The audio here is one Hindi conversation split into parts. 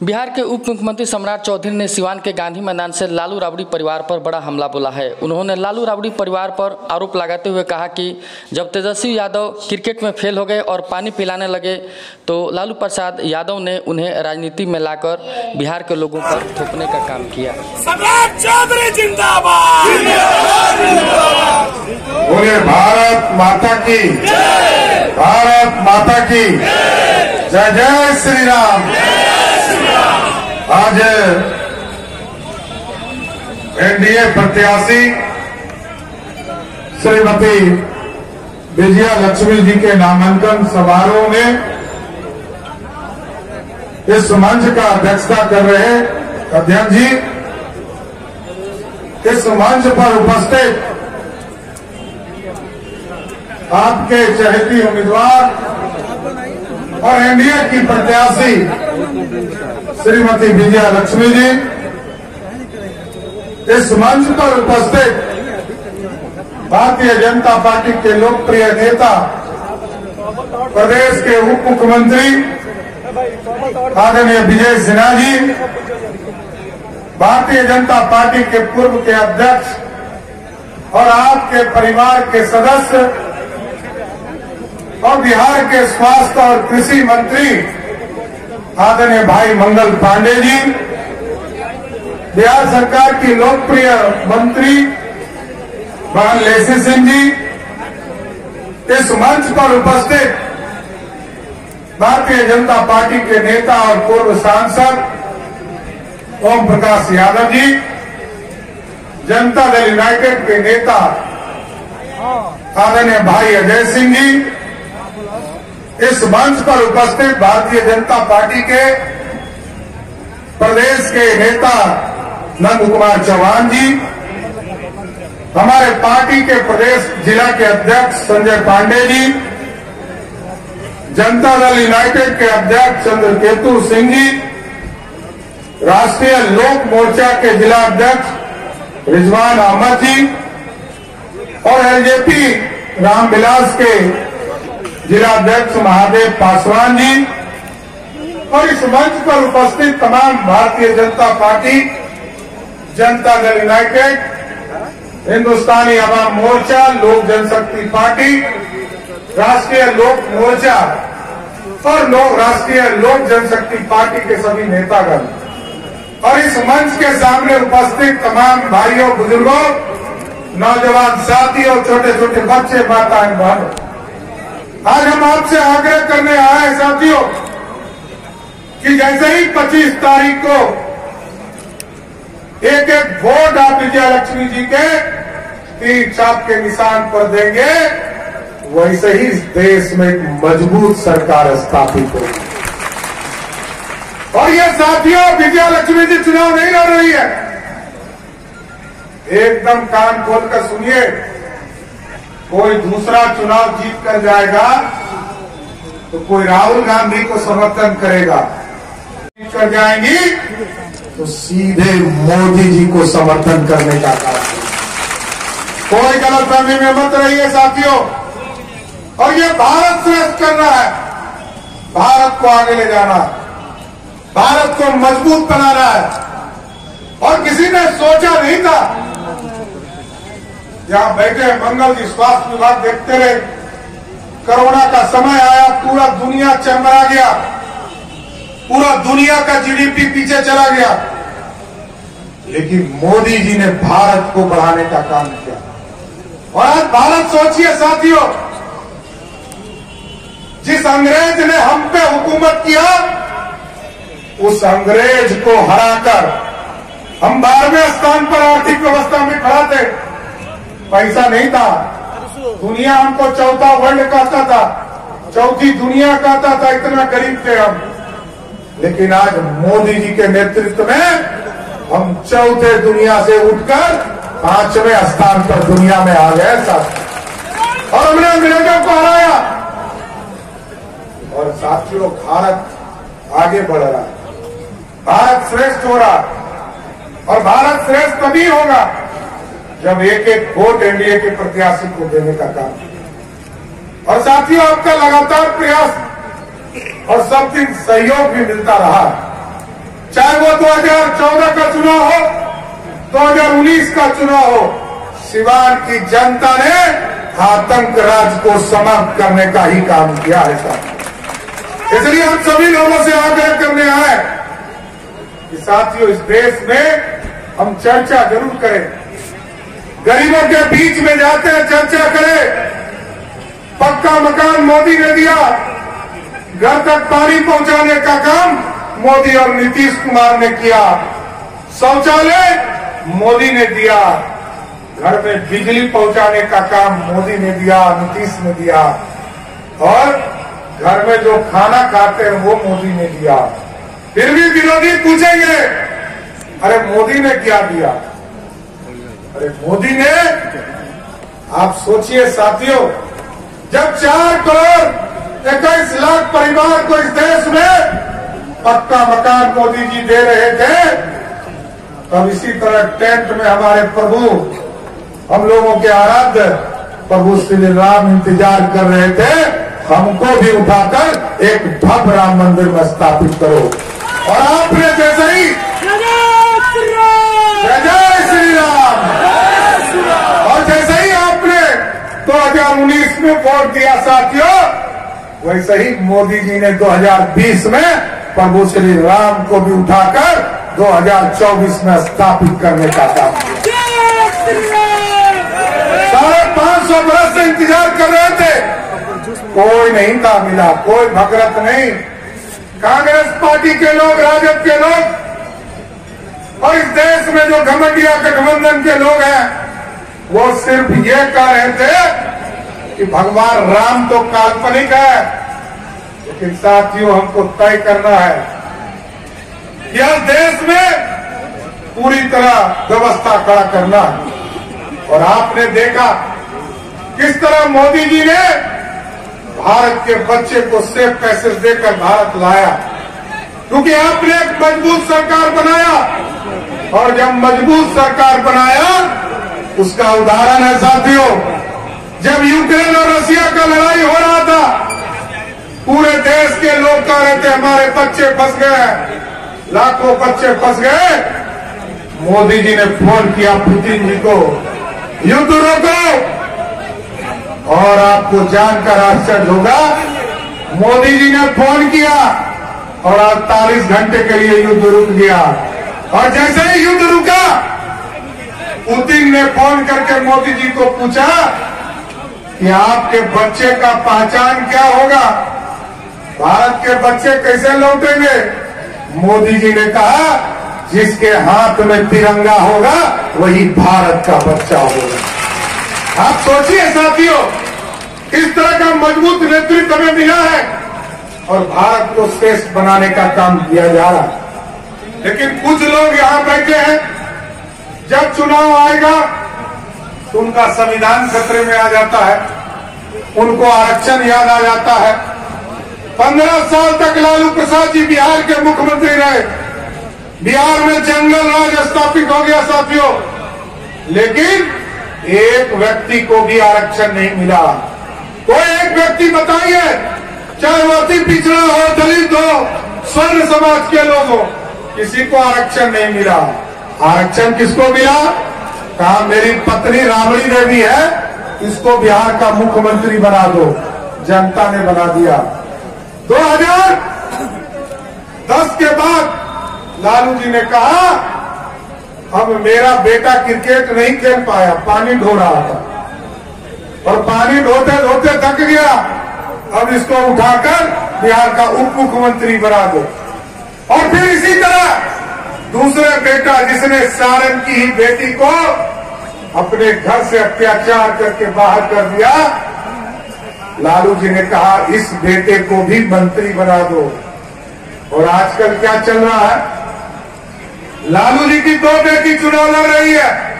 बिहार के उप मुख्यमंत्री सम्राट चौधरी ने सिवान के गांधी मैदान से लालू राबड़ी परिवार पर बड़ा हमला बोला है। उन्होंने लालू राबड़ी परिवार पर आरोप लगाते हुए कहा कि जब तेजस्वी यादव क्रिकेट में फेल हो गए और पानी पिलाने लगे तो लालू प्रसाद यादव ने उन्हें राजनीति में लाकर बिहार के लोगों पर थोपने का काम किया। सम्राट चौधरी जिंदाबाद। बोले भारत माता की जय, भारत माता की जय, जय श्री राम। आज एनडीए प्रत्याशी श्रीमती विजया लक्ष्मी जी के नामांकन समारोह में इस मंच का अध्यक्षता कर रहे अध्यक्ष जी, इस मंच पर उपस्थित आपके चहेती उम्मीदवार और एनडीए की प्रत्याशी श्रीमती विजया लक्ष्मी जी, इस मंच पर उपस्थित भारतीय जनता पार्टी के लोकप्रिय नेता प्रदेश के उप मुख्यमंत्री आदरणीय विजय सिन्हा जी, भारतीय जनता पार्टी के पूर्व के अध्यक्ष और आपके परिवार के सदस्य और बिहार के स्वास्थ्य और कृषि मंत्री आदरणीय भाई मंगल पांडे जी, बिहार सरकार की लोकप्रिय मंत्री बहन लेसी सिंह जी, इस मंच पर उपस्थित भारतीय जनता पार्टी के नेता और पूर्व सांसद ओम प्रकाश यादव जी, जनता दल यूनाइटेड के नेता आदरणीय भाई अजय सिंह जी, इस मंच पर उपस्थित भारतीय जनता पार्टी के प्रदेश के नेता नंद कुमार चौहान जी, हमारे पार्टी के प्रदेश जिला के अध्यक्ष संजय पांडे जी, जनता दल यूनाइटेड के अध्यक्ष चंद्रकेतु सिंह जी, राष्ट्रीय लोक मोर्चा के जिला अध्यक्ष रिजवान अहमद जी और एलजेपी रामविलास के जिला अध्यक्ष महादेव पासवान जी और इस मंच पर उपस्थित तमाम भारतीय जनता पार्टी, जनता दल यूनाइटेड, हिंदुस्तानी अवाम मोर्चा, लोक जनशक्ति पार्टी, राष्ट्रीय लोक मोर्चा और राष्ट्रीय लोक जनशक्ति पार्टी के सभी नेतागण और इस मंच के सामने उपस्थित तमाम भाइयों, बुजुर्गों, नौजवान साथियों, छोटे छोटे बच्चे, माताएं, बहनों, आज हम आपसे आग्रह करने आए हैं साथियों कि जैसे ही 25 तारीख को एक एक वोट आप विजया लक्ष्मी जी के तीर छाप के निशान पर देंगे, वैसे ही इस देश में एक मजबूत सरकार स्थापित होगी। और ये साथियों, विजया लक्ष्मी जी चुनाव नहीं लड़ रही है, एकदम कान खोलकर सुनिए, कोई दूसरा चुनाव जीत कर जाएगा तो कोई राहुल गांधी को समर्थन करेगा, जीत कर जाएंगी तो सीधे मोदी जी को समर्थन करने का काम। कोई गलतफहमी में मत रहिए साथियों। और ये भारत श्रेष्ठ कर रहा है, भारत को आगे ले जाना, भारत को मजबूत बना रहा है। और किसी ने सोचा नहीं था, जहां बैठे मंगल जी स्वास्थ्य विभाग देखते रहे, कोरोना का समय आया, पूरा दुनिया चरमरा गया, पूरा दुनिया का जीडीपी पीछे चला गया, लेकिन मोदी जी ने भारत को बढ़ाने का काम किया। और आज भारत, सोचिए साथियों, जिस अंग्रेज ने हम पे हुकूमत किया, उस अंग्रेज को हराकर हम 12वें स्थान पर आर्थिक व्यवस्था में खड़ा थे। पैसा नहीं था, दुनिया हमको चौथा वर्ल्ड कहता था, चौथी दुनिया कहता था, इतना गरीब थे हम। लेकिन आज मोदी जी के नेतृत्व में हम चौथे दुनिया से उठकर 5वें स्थान पर दुनिया में आ गए साथ, और हमने अंग्रेजों को हराया। और साथियों, भारत आगे बढ़ रहा है, भारत श्रेष्ठ हो रहा, और भारत श्रेष्ठ तभी होगा जब एक एक वोट एनडीए के प्रत्याशी को देने का काम। और साथियों, आपका लगातार प्रयास और सब दिन सहयोग भी मिलता रहा। चाहे वो 2014 का चुनाव हो, 2019 का चुनाव हो, सिवान की जनता ने आतंक राज को समाप्त करने का ही काम किया है साहब। इसलिए हम सभी लोगों से आग्रह करने आए कि साथियों, इस देश में हम चर्चा जरूर करें, गरीबों के बीच में जाते हैं, चर्चा करें। पक्का मकान मोदी ने दिया, घर तक पानी पहुंचाने का काम मोदी और नीतीश कुमार ने किया, शौचालय मोदी ने दिया, घर में बिजली पहुंचाने का काम मोदी ने दिया, नीतीश ने दिया, और घर में जो खाना खाते हैं वो मोदी ने दिया। फिर भी विरोधी पूछेंगे, अरे मोदी ने क्या दिया? अरे मोदी ने, आप सोचिए साथियों, जब 4 करोड़ 21 लाख परिवार को इस देश में पक्का मकान मोदी जी दे रहे थे, तब इसी तरह टेंट में हमारे प्रभु, हम लोगों के आराध्य प्रभु श्री राम इंतजार कर रहे थे, हमको भी उठाकर एक भव्य राम मंदिर में स्थापित करो। और आपने जैसे ही जय श्री राम, और जैसे ही आपने 2019 में वोट दिया साथियों, वैसे ही मोदी जी ने 2020 में प्रभु श्री राम को भी उठाकर 2024 में स्थापित करने का काम किया। 550 बरस से इंतजार कर रहे थे, कोई नहीं था मिला, कोई भगरत नहीं। कांग्रेस पार्टी के लोग, राजद के लोग, और इस देश में जो घमंडिया गठबंधन के लोग हैं, वो सिर्फ ये कह रहे थे कि भगवान राम तो काल्पनिक है, लेकिन साथियों हमको तय करना है कि इस देश में पूरी तरह व्यवस्था खड़ा करना है। और आपने देखा किस तरह मोदी जी ने भारत के बच्चे को सेफ पैसेज देकर भारत लाया, क्योंकि आपने एक मजबूत सरकार बनाया, और जब मजबूत सरकार बनाया, उसका उदाहरण है साथियों, जब यूक्रेन और रशिया का लड़ाई हो रहा था, पूरे देश के लोग कह रहे थे हमारे बच्चे फंस गए, लाखों बच्चे फंस गए। मोदी जी ने फोन किया पुतिन जी को, युद्ध रोको। और आपको जानकर आश्चर्य होगा, मोदी जी ने फोन किया और 48 घंटे के लिए युद्ध रुक गया। और जैसे ही युद्ध रुका, पुतिन ने फोन करके मोदी जी को पूछा कि आपके बच्चे का पहचान क्या होगा, भारत के बच्चे कैसे लौटेंगे? मोदी जी ने कहा, जिसके हाथ में तिरंगा होगा वही भारत का बच्चा होगा। आप सोचिए साथियों, इस तरह का मजबूत नेतृत्व हमें मिला है, और भारत को श्रेष्ठ बनाने का काम किया जा रहा है। लेकिन कुछ लोग यहां बैठे हैं, जब चुनाव आएगा तो उनका संविधान खतरे में आ जाता है, उनको आरक्षण याद आ जाता है। 15 साल तक लालू प्रसाद जी बिहार के मुख्यमंत्री रहे, बिहार में जंगल राज स्थापित हो गया साथियों, लेकिन एक व्यक्ति को भी आरक्षण नहीं मिला। कोई एक व्यक्ति बताइए, चाहे वो अति पिछड़ा हो, दलित हो, स्वर्ण समाज के लोग हो, किसी को आरक्षण नहीं मिला। आरक्षण किसको मिला? कहा मेरी पत्नी राबड़ी देवी है, इसको बिहार का मुख्यमंत्री बना दो। जनता ने बना दिया। 2010 के बाद लालू जी ने कहा, अब मेरा बेटा क्रिकेट नहीं खेल पाया, पानी ढो रहा था, और पानी ढोते ढोते थक गया, अब इसको उठाकर बिहार का उप मुख्यमंत्री बना दो। और फिर इसी तरह दूसरे बेटा, जिसने सारण की ही बेटी को अपने घर से अत्याचार करके बाहर कर दिया, लालू जी ने कहा इस बेटे को भी मंत्री बना दो। और आजकल क्या चल रहा है? लालू जी की 2 बेटी चुनाव लड़ रही है।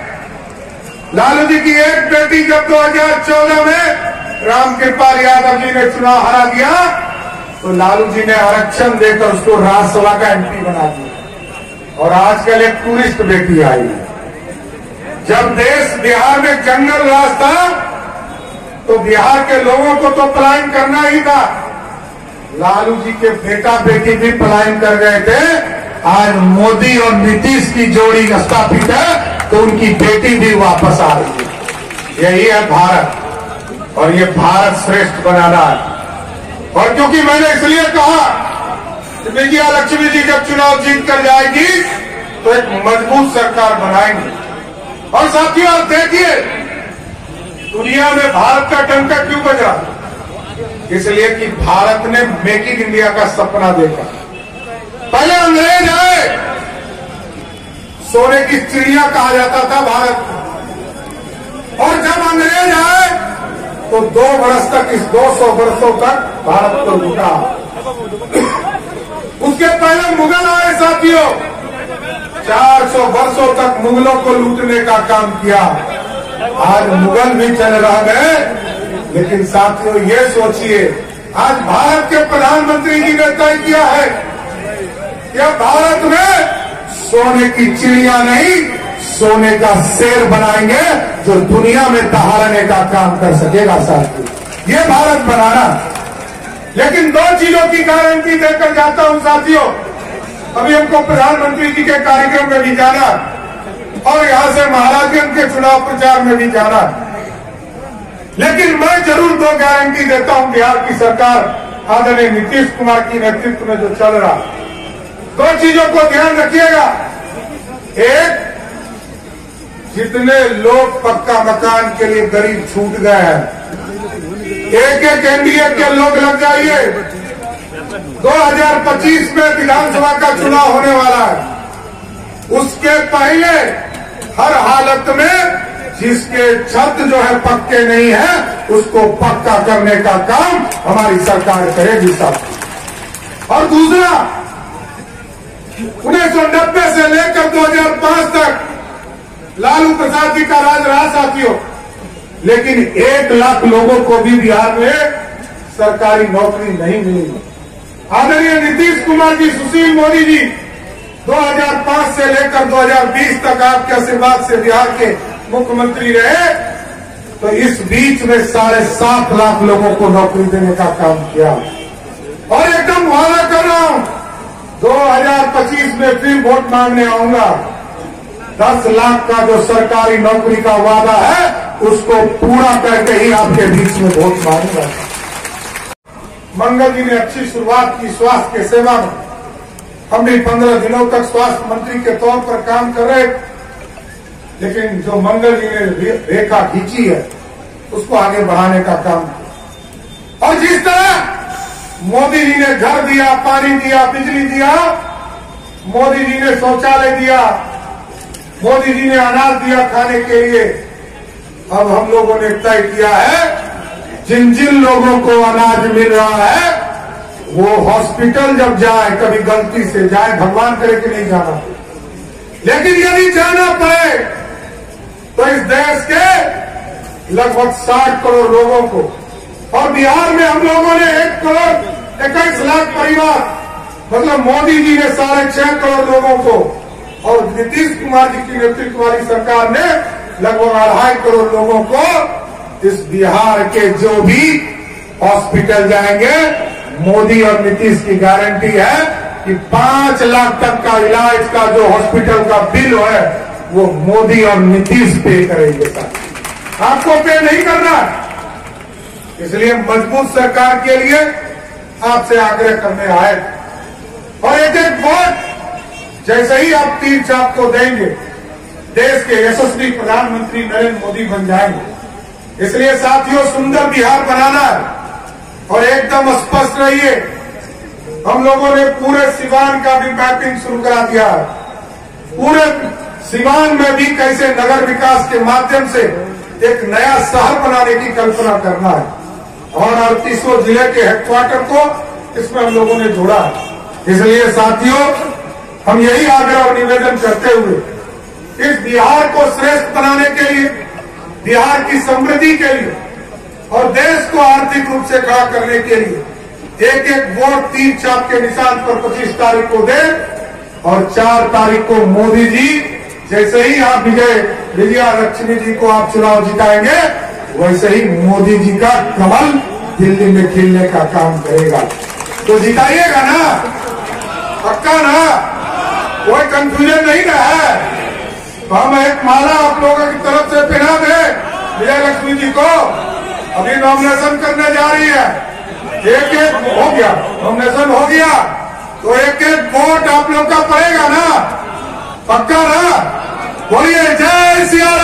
लालू जी की एक बेटी जब 2014 में रामकृपाल यादव जी ने चुनाव हरा दिया, तो लालू जी ने आरक्षण देकर उसको राज्यसभा का एमपी बना दिया। और आजकल एक टूरिस्ट बेटी आई है। जब देश बिहार में जंगल राज था, तो बिहार के लोगों को तो पलायन करना ही था। लालू जी के बेटा बेटी भी पलायन कर गए थे, आज मोदी और नीतीश की जोड़ी स्थापित है तो उनकी बेटी भी वापस आ रही है। यही है भारत, और ये भारत श्रेष्ठ बनाना है। और क्योंकि मैंने इसलिए कहा कि विजया लक्ष्मी जी जब चुनाव जीत कर जाएगी तो एक मजबूत सरकार बनाएंगे। और साथियों, आप देखिए दुनिया में भारत का डंका क्यों बजा? इसलिए कि भारत ने मेक इन इंडिया का सपना देखा। पहले अंग्रेज आए, सोने की चिड़िया कहा जाता था भारत को, और जब अंग्रेज आए तो 2 वर्ष तक, इस 200 वर्षों तक भारत को लूटा। उसके पहले मुगल आए साथियों, 400 वर्षों तक मुगलों को लूटने का काम किया। आज मुगल भी चल रह गए, लेकिन साथियों ये सोचिए, आज भारत के प्रधानमंत्री जी ने तय किया है कि भारत में सोने की चिड़िया नहीं, सोने का शेर बनाएंगे जो दुनिया में दहाड़ने का काम कर सकेगा। साथियों, ये भारत बनाना। लेकिन 2 चीजों की गारंटी देकर जाता हूं साथियों। अभी हमको प्रधानमंत्री जी के कार्यक्रम में भी जाना और यहां से महाराजगंज के चुनाव प्रचार में भी जाना, लेकिन मैं जरूर 2 गारंटी देता हूं बिहार की सरकार आदरणीय नीतीश कुमार की नेतृत्व में जो चल रहा। 2 चीजों को ध्यान रखिएगा। एक, जितने लोग पक्का मकान के लिए गरीब छूट गए हैं, एक एनडीए के लोग लग जाइए। 2025 में विधानसभा का चुनाव होने वाला है। उसके पहले हर हालत में जिसके छत जो है पक्के नहीं है, उसको पक्का करने का काम हमारी सरकार करेगी साहब। और दूसरा, 1990 से लेकर 2005 तक लालू प्रसाद जी का राज रहा साथियों, लेकिन 1 लाख लोगों को भी बिहार में सरकारी नौकरी नहीं मिली। आदरणीय नीतीश कुमार जी, सुशील मोदी जी 2005 से लेकर 2020 तक आपके आशीर्वाद से बिहार के मुख्यमंत्री रहे, तो इस बीच में 7.5 लाख लोगों को नौकरी देने का काम किया। और एकदम वादा कर रहा हूं, 2025 में फिर वोट मांगने आऊंगा। 10 लाख का जो सरकारी नौकरी का वादा है उसको पूरा करके ही आपके बीच में वोट मांगूंगा। मंगल जी ने अच्छी शुरुआत की स्वास्थ्य के सेवा में। हम भी 15 दिनों तक स्वास्थ्य मंत्री के तौर पर काम कर रहे, लेकिन जो मंगल जी ने रेखा खींची है उसको आगे बढ़ाने का काम किया। और जिस तरह मोदी जी ने घर दिया, पानी दिया, बिजली दिया, मोदी जी ने शौचालय दिया, मोदी जी ने अनाज दिया खाने के लिए, अब हम लोगों ने तय किया है जिन जिन लोगों को अनाज मिल रहा है वो हॉस्पिटल जब जाए, कभी गलती से जाए, भगवान करे कि नहीं जाना, लेकिन यदि जाना पड़े तो इस देश के लगभग 60 करोड़ लोगों को, और बिहार में हम लोगों ने 1 करोड़ 21 लाख परिवार, मतलब मोदी जी ने 6.5 करोड़ लोगों को, और नीतीश कुमार जी की नेतृत्व वाली सरकार ने लगभग 2.5 करोड़ लोगों को इस बिहार के जो भी हॉस्पिटल जाएंगे, मोदी और नीतीश की गारंटी है कि 5 लाख तक का इलाज का जो हॉस्पिटल का बिल है वो मोदी और नीतीश पे करेंगे। सर, आपको पे नहीं करना। इसलिए मजबूत सरकार के लिए आपसे आग्रह करने आए, और एक वोट जैसे ही आप तीर छाप को देंगे, देश के यशस्वी प्रधानमंत्री नरेंद्र मोदी बन जाएंगे। इसलिए साथियों, सुंदर बिहार बनाना है और एकदम स्पष्ट रहिए। हम लोगों ने पूरे सिवान का भी मैपिंग शुरू करा दिया है। पूरे सिवान में भी कैसे नगर विकास के माध्यम से एक नया शहर बनाने की कल्पना करना है, और 38 जिले के हेडक्वार्टर को इसमें हम लोगों ने जोड़ा है। इसलिए साथियों, हम यही आग्रह और निवेदन करते हुए इस बिहार को श्रेष्ठ बनाने के लिए, बिहार की समृद्धि के लिए और देश को आर्थिक रूप से खड़ा करने के लिए एक वोट तीर छाप के निशान पर 25 तारीख को दें, और 4 तारीख को मोदी जी जैसे ही आप विजया लक्ष्मी जी को आप चुनाव जिताएंगे, वैसे ही मोदी जी का कमल दिल्ली में खिलने का काम करेगा। तो जिताइएगा ना, पक्का ना? कोई कंफ्यूजन नहीं ना है। तो हम एक माला आप लोगों की तरफ से पहना दे विजय लक्ष्मी जी को। अभी नॉमिनेशन करने जा रही है, एक एक हो गया, नॉमिनेशन हो गया तो एक एक वोट आप लोग का पड़ेगा ना, पक्का ना? बोलिए जय सिया